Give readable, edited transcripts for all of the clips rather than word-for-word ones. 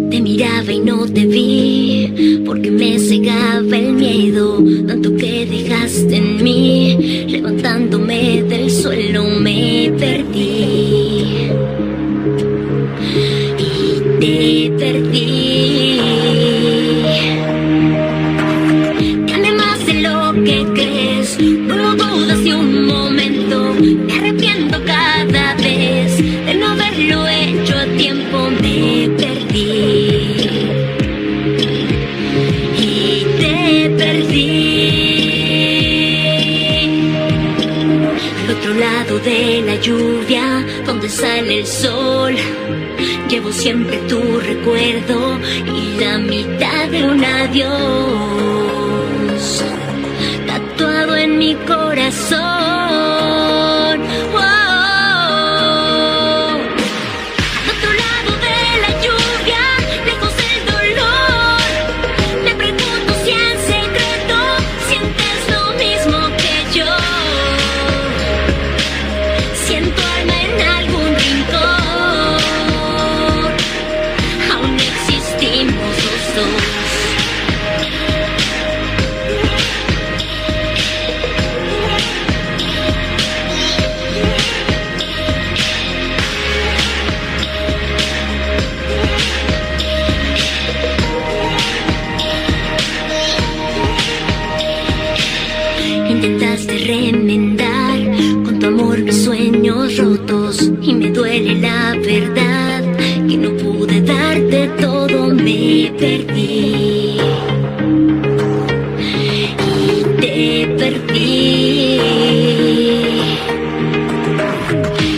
Te miraba y no te vi, porque me cegaba el miedo, tanto que dejaste en mí. Levantándome del suelo me perdí y te perdí. Te amé más de lo que crees, no lo dudas ni un momento. Me arrepiento cada vez de no haberlo hecho a tiempo. Me perdí y te perdí. Al otro lado de la lluvia, donde sale el sol, llevo siempre tu recuerdo y la mitad de un adiós tatuado en mi corazón. Wow. Al otro lado de la lluvia, lejos del dolor, me pregunto si en secreto sientes lo mismo que yo. Siento alma en algún rincón, aún existimos los dos. Intentaste remendar con tu amor mis sueños rotos, y me duele la verdad que no pude darte todo. Me perdí y te perdí.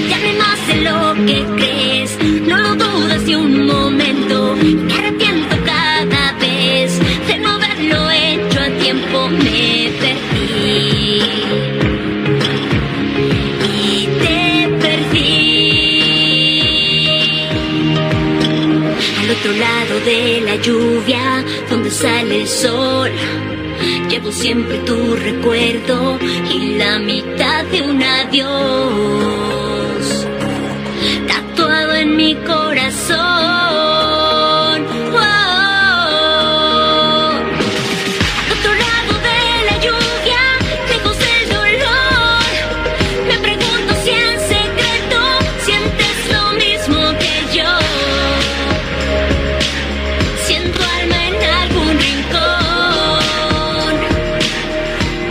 Te amé más de lo que crees, no lo dudas ni un momento. Me arrepiento cada vez de no haberlo hecho a tiempo. Me perdí y te perdí. Al otro lado de la lluvia, donde sale el sol, llevo siempre tu recuerdo y la mitad de un adiós tatuado en mi corazón. Wow. Al otro lado de la lluvia, lejos del dolor, me pregunto si en secreto sientes lo mismo que yo. Siento alma en algún rincón,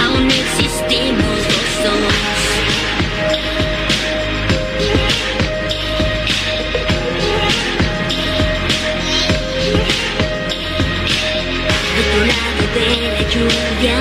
aún existimos los dos. Al otro lado de la lluvia.